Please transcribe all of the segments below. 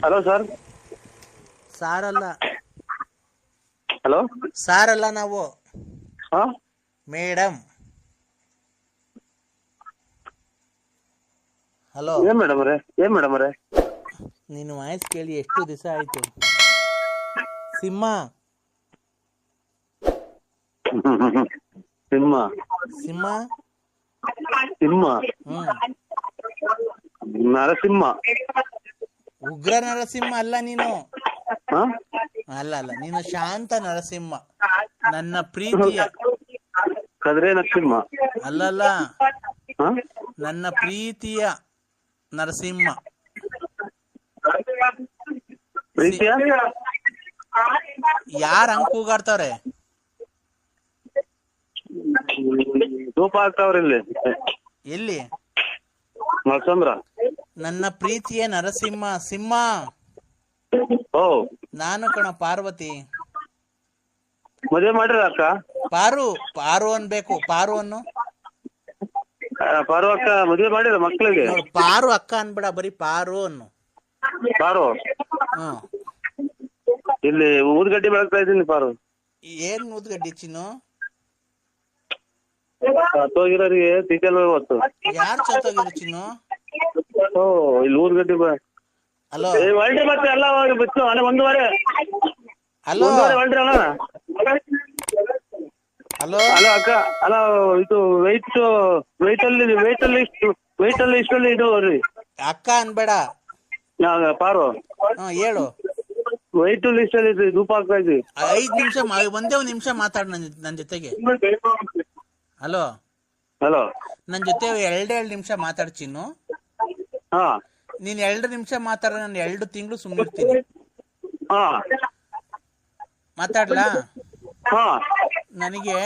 Hello sir. ಸಾರಲ್ಲ hello ಸಾರಲ್ಲ ನಾವು ಹಾ ಮೇಡಮ್. ಹಲೋ, ಏನ್ ಮೇಡಮ್ ಅವರೇ ನಿನ್ನ ವಾಯ್ಸ್ ಕೇಳಿ ಎಷ್ಟು ದಿವಸ ಆಯ್ತು. ಸಿಂಹ ಸಿಂಹ ಸಿಂಹ ಸಿಂಹ ಹ್ಮ್ ನರಸಿಂಹ. ಉಗ್ರ ನರಸಿಂಹ ಅಲ್ಲ ನೀನು. ಹಾ ಅಲ್ಲ ಅಲ್ಲ, ನೀನು ಶಾಂತ ನರಸಿಂಹ, ನನ್ನ ಪ್ರೀತಿಯ. ಕದ್ರೆ ನರಸಿಂಹ. ಅಲ್ಲಲ್ಲ, ಹಾ ನನ್ನ ಪ್ರೀತಿಯ ನರಸಿಂಹ. ಪ್ರೀತಿಯ ಯಾರ ಹಂಗ್ ಕೂಗಾಡ್ತವ್ರೆ? ಧೂಪ ಹಾಕ್ತಾವ್ರಿ ಇಲ್ಲಿ ಎಲ್ಲಿ? ಮಲ್ಸಂದ್ರ. ನನ್ನ ಪ್ರೀತಿಯ ನರಸಿಂಹ ಸಿಂಹ. ಓ, ನಾನು ಕಣ ಪಾರ್ವತಿ. ಮದುವೆ ಮಾಡಿರ ಅಕ್ಕ? ಪಾರು ಅನ್ಬೇಕು, ಪಾರು ಅನ್ನು. ಪಾರು ಅಕ್ಕ ಮದುವೆ ಮಾಡಿರ ಮಕ್ಳಿಗೆ? ನೋಡು, ಪಾರು ಅಕ್ಕ ಅನ್ಬೇಡ, ಬರೀ ಪಾರು ಅನ್ನು. ಪಾರು ಹ್ಮ್. ಇಲ್ಲಿ ಊದ್ಗಡ್ಡಿ ಬೆಳಗ್ತಾ ಇದ್ದೀನಿ. ಪಾರು ಏನ್ ಊದ್ಗಡ್ಡಿ ಚಿನ್ನು? ಸತ್ತೋಗಿರೋರಿಗೆ ಡೀಟೇಲ್ ಇವತ್ತು. ಯಾರು ಸತ್ತೋಗಿದ್ರು ಚಿನ್ನು? ಓ, ಇಲ್ಲಿ ಊದ್ಗಡ್ಡಿ ಹಲೋ ಒಳ್ಳೆ ಮತ್ತೆ ಎಲ್ಲ ಬಿತ್ತು ಅಲ್ಲ. ಒಂದೂವರೆ ಹಲೋ ಒಳ್ಳೆ ಅಲ್ಲ. ಹಲೋ ಅಲೋ ಅಕ್ಕ, ಅಲ್ಲ ಇದು ವೆಯ್ಟ್ ಅಲ್ಲಿ ಇಷ್ಟಲ್ಲಿ ಇದು ರೀ. ಅಕ್ಕ ಅನ್ಬೇಡ. ಪಾರು ಹೇಳು. ವೈಟ್ ಲಿಸ್ಟ್ ಅಲ್ಲಿ ಧೂಪ ಹಾಕ್ತಾ ಇದ್ವಿ. 5 ನಿಮಿಷ, ಒಂದೇ ಒಂದ್ ನಿಮಿಷ ಮಾತಾಡು ನನ್ನ ಜೊತೆಗೆ. ಹಲೋ, ಹಲೋ, ನನ್ನ ಜೊತೆ 2 ನಿಮಿಷ ಮಾತಾಡ್ ಚಿನ್ನು. ಹಾ ನೀನ್ 2 ನಿಮಿಷ ಮಾತಾಡ, ನಾನು 2 ತಿಂಗಳು ಸುಮ್ಮನಿರ್ತೀನಿ. ಹಾ ಮಾತಾಡ್ಲಾ? ಹಾ ನನಗೆ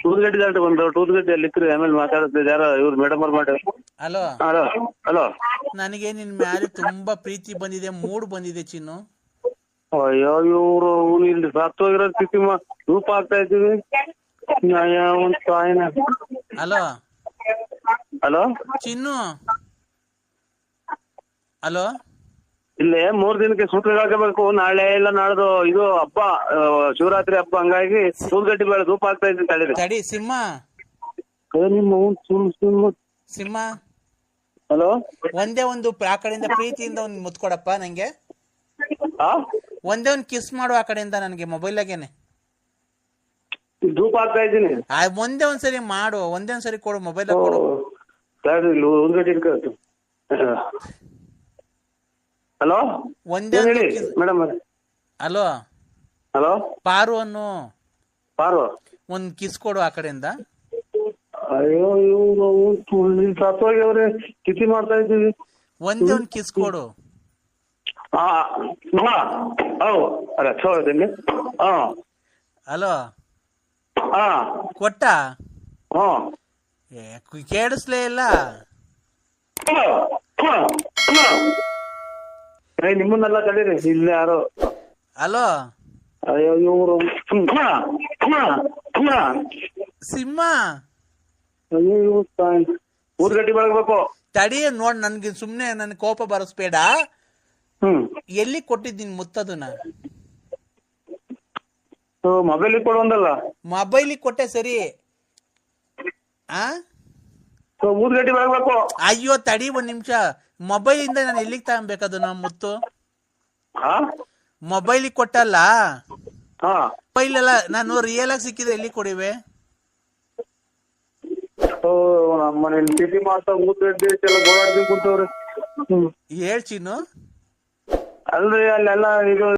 ಊದ್ಗಡ್ಡಿ ದಾಟ ಬಂದು ಊದ್ಗಡ್ಡಿ ಇಕ್ರಿ, ಆಮೇಲೆ ಮಾತಾಡುತ್ತೆ. ಯಾರೋ ಇವ್ರು ಮೇಡಮ್ ಅವ್ರು ಮಾಡಿ. ಹಲೋ ಹಲೋ ಹಲೋ, ನನಗೆ ನಿನ್ ಮೇಲೆ ತುಂಬಾ ಪ್ರೀತಿ ಬಂದಿದೆ, ಮೂಡ್ ಬಂದಿದೆ ಚಿನ್ನು. ಅಯ್ಯೋ, ಇವ್ರು ಇಲ್ಲಿ ಸತ್ತೋಗಿರೋ ಸ್ಥಿತಿ ಧೂಪ ಹಾಕ್ತಾ ಇದ್ದೀವಿ. ಹಲೋ ಹಲೋ ಚಿನ್ನು. ಹಲೋ, ಇಲ್ಲಿ 3 ದಿನಕ್ಕೆ ಸೂತ್ರ ಹಾಕಬೇಕು. ನಾಳೆ ಇಲ್ಲ ನಾಳ್ದು ಇದು ಹಬ್ಬ, ಶಿವರಾತ್ರಿ ಹಬ್ಬ. ಹಂಗಾಗಿ ಊದ್ಗಡ್ಡಿ ಬೇಡ ಧೂಪ ಹಾಕ್ತಾ ಇದ್ದೀನಿ. ತಡಿ ಸಿಂಹ. ಸಿಂಹ, ಹಲೋ, ಒಂದೇ ಒಂದು ಆ ಕಡೆಯಿಂದ ಪ್ರೀತಿಯಿಂದ ಒಂದು ಮುತ್ಕೊಡಪ್ಪ ನಂಗೆ. ಒಂದೇ ಒಂದು ಕಿಸ್ ಮಾಡು ಆ ಕಡೆಯಿಂದ ನನಗೆ, ಮೊಬೈಲಾಗೇನೆ. ಧೂಪ ಹಾಕ್ತಾ ಇದ್ದೀನಿ. ಒಂದೇ ಒಂದ್ಸರಿ ಮಾಡು, ಒಂದೇ ಒಂದ್ಸರಿ ಕೊಡು, ಮೊಬೈಲಾಗ ಕೊಡು. ಊದ್ಗಡ್ಡಿ ಹಲೋ, ಒಂದೇ ಏನ್ ಒಂದು ಹೇಳಿ ಮೇಡಮ್. ಹಲೋ ಹಲೋ, ಪಾರು ಅನ್ನು ಪಾರು ಒಂದ್ ಕಿಸ್ ಕೊಡು ಆ ಕಡೆಯಿಂದ. ಅಯ್ಯೋ, ಇವ್ರು ಸತ್ತೋಗ್ಯವ್ರೆ, ಕಿಸಿ ಮಾಡ್ತಾ ಇದ್ದೀವಿ. ಒಂದೇ ಒಂದ್ ಕಿಸ್ ಕೊಡು. ಹಲೋ, ಕೊಟ್ಟ? ಕೇಳಿಸ್ಲೇ ಇಲ್ಲ. ನಿಮ್ಮನ್ನೆಲ್ಲ ತಡೀರಿ, ಇಲ್ಲ ಯಾರು. ಹಲೋ, ಅಯ್ಯೋ, ಇವರು ಸಿಂಹ. ಅಯ್ಯೋ, ಊದ್ಗಡ್ಡಿ ಬೆಳಗ್ಬೇಕು. ತಡಿ ನೋಡ್, ನನ್ಗೆ ಸುಮ್ನೆ ನನ್ ಕೋಪ ಬರಸ್ಬೇಡ. ಎಲ್ಲಿ ಕೊಟ್ಟಿದ್ದೀನಿ ಮುತ್ತದನ್ನ? ಮೊಬೈಲ್ ಕೊಡೊಂದಲ್ಲ. ಮೊಬೈಲಿಗೆ ಕೊಟ್ಟೆ ಸರಿ. ಊದ್ಗಡ್ಡಿ ಬೆಳಗ್ಬೇಕು. ಅಯ್ಯೋ ತಡಿ ಒಂದ್ ನಿಮಿಷ. ಮೊಬೈಲ್ ಇಂದ ನಾನು ಎಲ್ಲಿಗೆ ತಗೊಬೇಕು ನಮ್ಮ ಮುತ್ತು? ಮೊಬೈಲಿಗೆ ಕೊಟ್ಟಲ್ಲ. ಮೊಬೈಲ್ ಎಲ್ಲ ನಾನು ರಿಯಲ್ ಆಗಿ ಸಿಕ್ಕಿದ್ರೆ ಎಲ್ಲಿ ಕೊಡಿವೆ? ನಮ್ಮನೇಲಿ ಚೀಟಿ ಮಾಡ್ತಾ ಊದ್ಗಡ್ಡಿ ಎಲ್ಲ ಗೋಳಾಡ್ಕೊಂಡ್ ಕೂತವ್ರೆ. ಹೇಳ್ ಚಿನ್ನು. ಅಲ್ರಿ, ಅಲ್ಲೆಲ್ಲ ಇದು